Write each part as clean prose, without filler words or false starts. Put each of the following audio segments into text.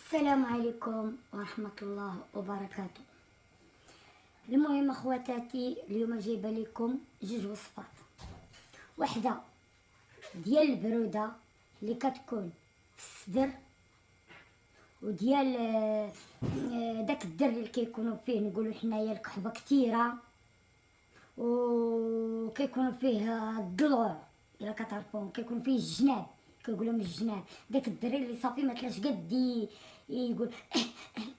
السلام عليكم ورحمة الله وبركاته. المهم اخواتاتي، اليوم جايبه لكم جوج وصفات. وحده ديال البروده اللي كتكون في الصدر، وديال داك الدري اللي كيكونوا فيه نقولوا حنايا الكحبه كثيره، وكيكونوا فيه الضلوع الا كتعرفوهم، كيكون فيه الجناب، كيقولوا من الجناب. داك الدري اللي صافي ما تلاش قد يقول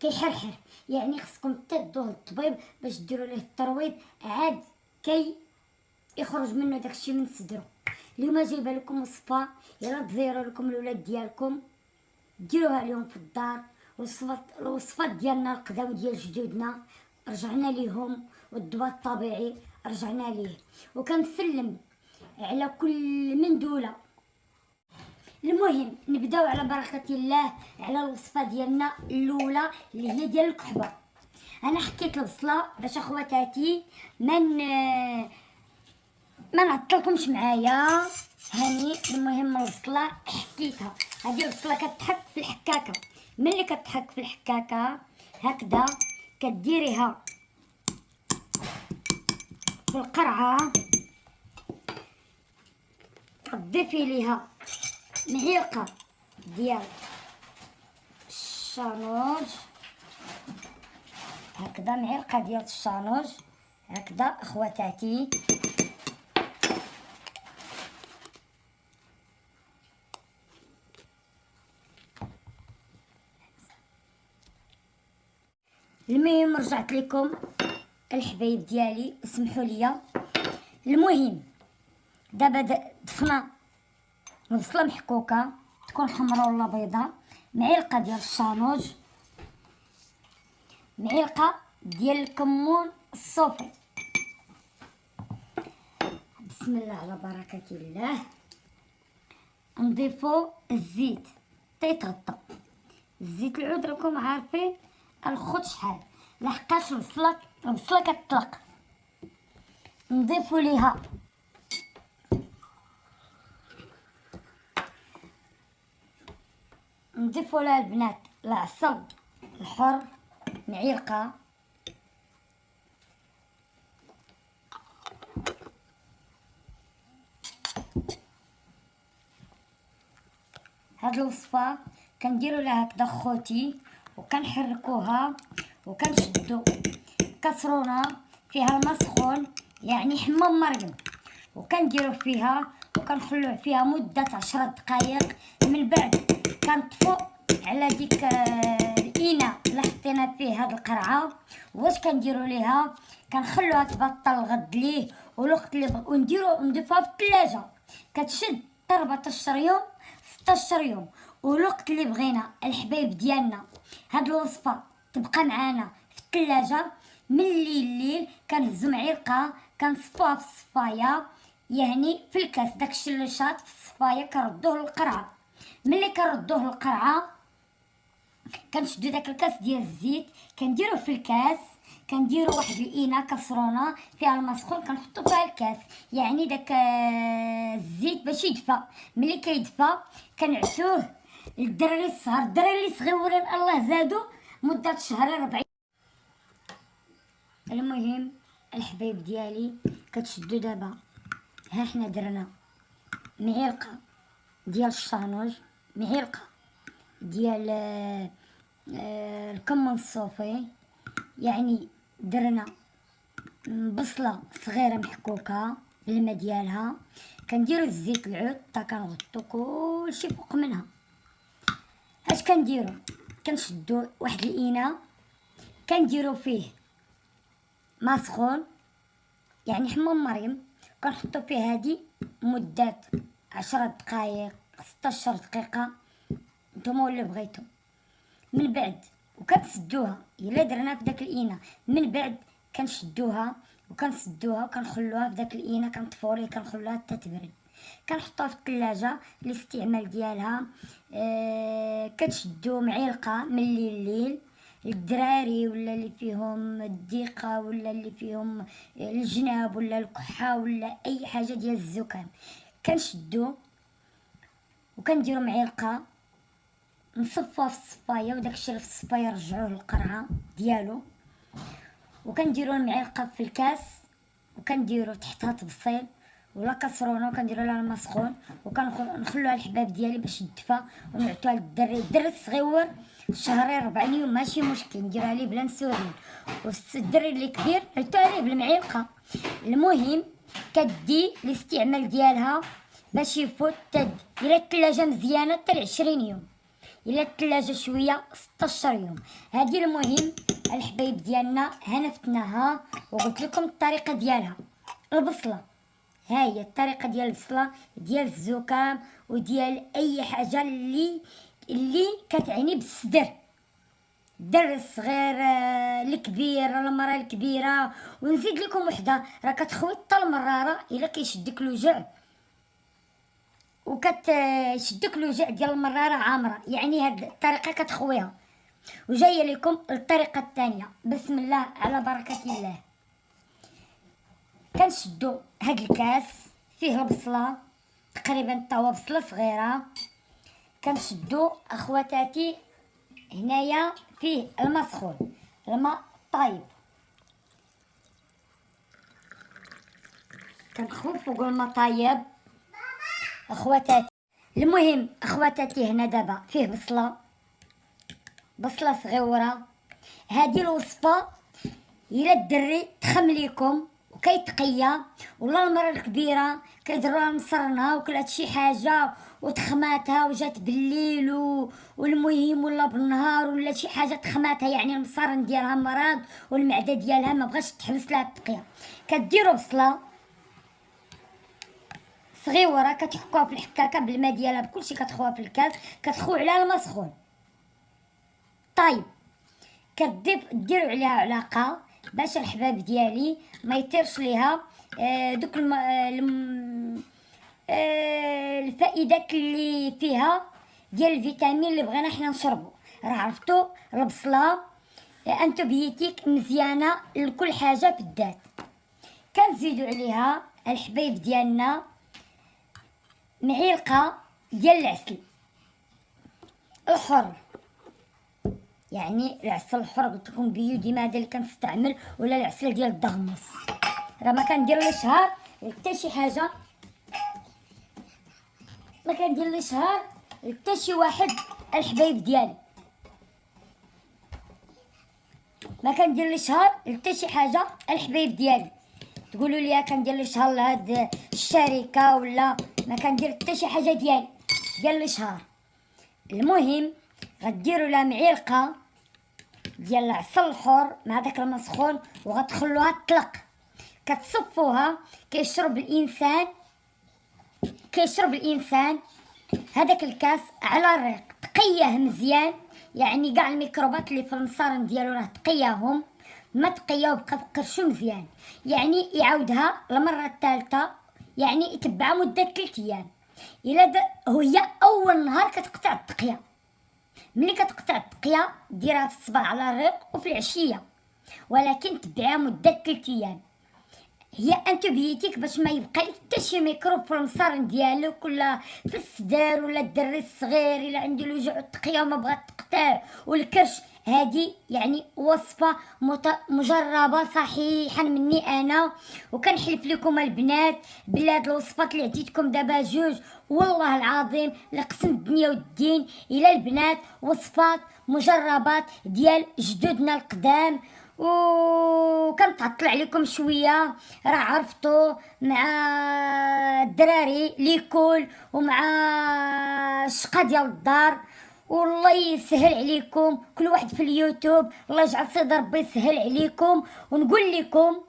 كيحرحر، يعني خصكم تدوه للطبيب باش ديروا ليه الترويض عاد كي يخرج منه داكشي من صدرو. اليوم جايبه لكم وصفه، يلا تزيروا لكم الولاد ديالكم ديروها اليوم في الدار. الوصفات ديالنا القدام ديال جدودنا رجعنا ليهم، والضبط الطبيعي رجعنا ليه، وكنسلم على كل من دوله. المهم نبداو على بركه الله على الوصفه ديالنا الاولى اللي هي ديال الكحبه. انا حكيت البصله باش اخواتاتي ما نعطلكمش معايا هاني. المهم البصله حكيتها، هذه البصله كتحك في الحكاكه. ملي كتحك في الحكاكه هكذا كديريها في القرعه، تضيفي ليها معلقه ديال الشانوج، هكذا معلقه ديال الشانوج هكذا اخواتاتي. المهم رجعت لكم الحبايب ديالي، اسمحوا لي. المهم دابا ضفنا البصله محكوكه، تكون حمراء ولا بيضاء، معلقه ديال الشانوج، معلقه ديال الكمون الصوفي. بسم الله على بركه الله. نضيفو الزيت تيتغطى، الزيت العود راكم عارفين الخط شحال، لحقاش البصله كتطلق. نضيفو ليها البنات العسل الحر معلقه، هاد الوصفه كنديروا لها هكذا خوتي، وكنحركوها وكنشدو كسرونه فيها الماء سخون يعني حمام مريم، وكنديرو فيها وكنخلوه فيها مده 10 دقائق. من بعد كنطفو على ديك الاناء اللي حطينا فيه هاد القرعه. واش كنديروا ليها؟ كنخلوها تبطل الغد ليه، والوقت اللي ونضيفوها في الثلاجه كتشد 14 يوم 16 يوم. والوقت اللي بغينا الحبايب ديالنا هاد الوصفه تبقى معانا في الثلاجه، من الليل كنهزو معلقه كنصفوها في الصفايه، يعني في الكاس داكشي اللي شاط في الصفايه كنردوه للقرعه. ملي كنردوه للقرعه كنشدو داك الكاس ديال الزيت كنديروه في الكاس، كنديروا واحد الاناء كسرونه فيها الماء سخون كنحطو فيها الكاس، يعني داك الزيت باش يدفى. ملي كيدفى كنعسوه للدراري الصغار، الدراري اللي صغيورين الله زادو مده شهر 40. المهم الحبايب ديالي كتشدو دابا، ها حنا درنا معلقه ديال الشانوج، معلقه ديال الكمون الصوفي، يعني درنا بصله صغيره محكوكه بالماء ديالها، كنديروا الزيت العود حتى كنغطو كلشي فوق منها. اش كنديروا؟ كنشدوا واحد الاناء كنديروا فيه ما سخون يعني حمام مريم، كنحطوا فيه هادي مدة 10 دقائق 16 دقيقة نتوما اللي بغيتو. من بعد وكتسدوها الا درنا في داك الاناء، من بعد كنشدوها وكنسدوها وكنخلوها في داك الاناء، كنطفوا ليه كنخلوها حتى تبرد، كنحطوها في الثلاجه للاستعمال ديالها. كتشدو معلقه من الليل الدراري ولا اللي فيهم الضيقه ولا اللي فيهم الجناب ولا الكحه ولا اي حاجه ديال الزكام، كنشدو وكنديرو معلقه نصفوها في الصفايه، وداكشي اللي في الصفايه نرجعوه للقرعه ديالو، وكنديرو المعلقه في الكاس، وكنديرو تحتها تبصيل ولا كسرونه، وكنديرو لها الماء سخون، وكنخلوها الحباب ديالي باش يدفى، ونعطوها للدري. الدري الصغيور شهرين 4 يوم ماشي مشكل، نديروها ليه بلا نسورين. والدري اللي كبير نعطوها ليه بالمعلقه. المهم كدي الاستعمال ديالها باش يفوت الى الثلاجه مزيانه حتى 20 يوم، الى الثلاجه شويه 16 يوم. هذه المهم الحبايب ديالنا هنفتناها، وقلت لكم الطريقه ديالها. البصله، ها هي الطريقه ديال البصله ديال الزكام وديال اي حاجه اللي كتعني بالصدر، الدر الصغير الكبير المراه الكبيره. ونزيد لكم وحده، راه كتخوي حتى المراره الا كيشدك الوجع، وكتشدك الوجع ديال المراره عامره، يعني هاد الطريقه كتخويها. وجايه لكم الطريقه الثانيه. بسم الله على بركه الله. كنشدو هاد الكاس فيه البصله تقريبا طاوه بصله صغيره، كنشدو اخواتاتي هنايا فيه الماء سخون، الماء طايب، كنخوي فوق الماء طايب اخواتاتي. المهم اخواتاتي هنا دابا فيه بصله صغيره. هذه الوصفه الا الدري تخم ليكم وكيتقيا، ولا المراه الكبيره كيديروها مصرنها وكلات شي حاجه وتخماتها وجات بالليل والمهم ولا بالنهار ولا شي حاجه تخماتها، يعني المصرن ديالها مرض والمعده ديالها ما بغاش تحبس لها التقيه، كديروا بصله صغيره كتحكوها في الحكاكه بالماء ديالها بكلشي، كتخوها في الكاس، كتخو على الماء سخون طيب. ديروا عليها علاقه باش الحباب ديالي ما يطيرش ليها دوك الفائدات اللي فيها ديال الفيتامين اللي بغينا حنا نشربو. راه عرفتوا البصله انتوبيوتيك مزيانه لكل حاجه في الذات. كنزيدوا عليها الحبايب ديالنا معلقه ديال العسل الحر، يعني العسل الحر قلت لكم بيو ديما هذا اللي كنستعمل، ولا العسل ديال الدغمس، راه ما كندير لا شهر حتى شي حاجه، ما كندير لا شهر حتى شي واحد الحبايب ديالي، ما كندير لا شهر حتى شي حاجه الحبايب ديالي. تقولوا لي كندير لي شهر لهاد الشركه ولا ما كندير حتى شي حاجه ديال لي شهر. المهم غديروا لها معلقه ديال العسل الحر مع داك الماء سخون وغتخلوها تطلق، كتصفوها. كيشرب الانسان هذاك الكاس على الريق، تقيه مزيان، يعني كاع الميكروبات اللي في المصارن ديالو راه تقياهم، ما تقيا وبقى بقرشو مزيان، يعني يعاودها المره الثالثه، يعني يتبعها مده 3 ايام. الا هي اول نهار كتقطع التقيه، ملي كتقطع التقيه ديرها في الصباح على الريق وفي العشيه، ولكن تبعها مده 3 ايام. هي انتوبيوتيك باش ما يبقى لك حتى شي ميكروب في المصارن ديالك ولا في الصدر، ولا الدري الصغير الا عنده الوجع والتقيه وما بغات تقطع والكرش. هذه يعني وصفه مجربه صحيحا مني انا، وكنحلف لكم البنات بلي هاد الوصفات اللي عطيتكم دابا جوج والله العظيم لقسم الدنيا والدين الى البنات وصفات مجربات ديال جدودنا القدام. وكنتعطل عليكم شويه، راه عرفتوا مع الدراري ليكول ومع الشقه ديال الدار، والله يسهل عليكم كل واحد في اليوتيوب، الله يجعل صيد ربي يسهل عليكم. ونقول لكم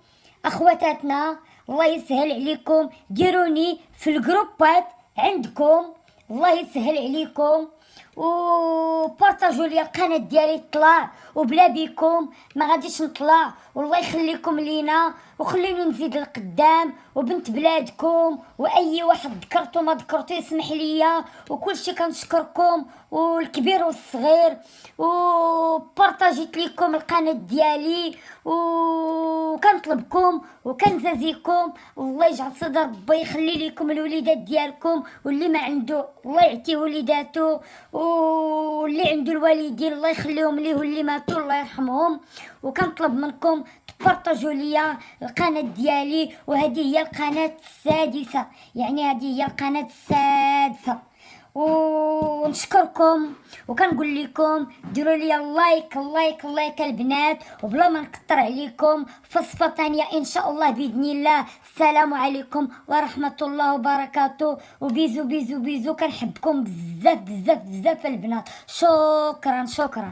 اخواتاتنا الله يسهل عليكم، ديروني في الجروبات عندكم، الله يسهل عليكم، وبارطاجيو بارطاجوا لي القناه ديالي طلع، وبلا بيكم ما غاديش نطلع. والله يخليكم لينا وخليني نزيد القدام، وبنت بلادكم واي واحد ذكرتو ما ذكرتو يسمح ليا، وكلشي كنشكركم والكبير والصغير. وبارطاجيت ليكم القناه ديالي وكنطلبكم وكنزازيكم، والله يجعل صدر ربي يخلي لكم الوليدات ديالكم، واللي ما عنده الله يعطيه وليداتو، واللي عنده الوالدين الله يخليهم ليه، واللي ماتوا الله يرحمهم. وكنطلب منكم تبارطاجوا ليا القناه ديالي، وهذه هي القناه السادسه، يعني هذه هي القناه السادسه. ونشكركم وكنقول لكم ديروا لي اللايك اللايك اللايك البنات، وبلا ما نكثر عليكم فصفه ثانيه ان شاء الله باذن الله. السلام عليكم ورحمه الله وبركاته، وبيزو بيزو بيزو. كنحبكم بزاف بزاف بزاف البنات. شكرا شكرا.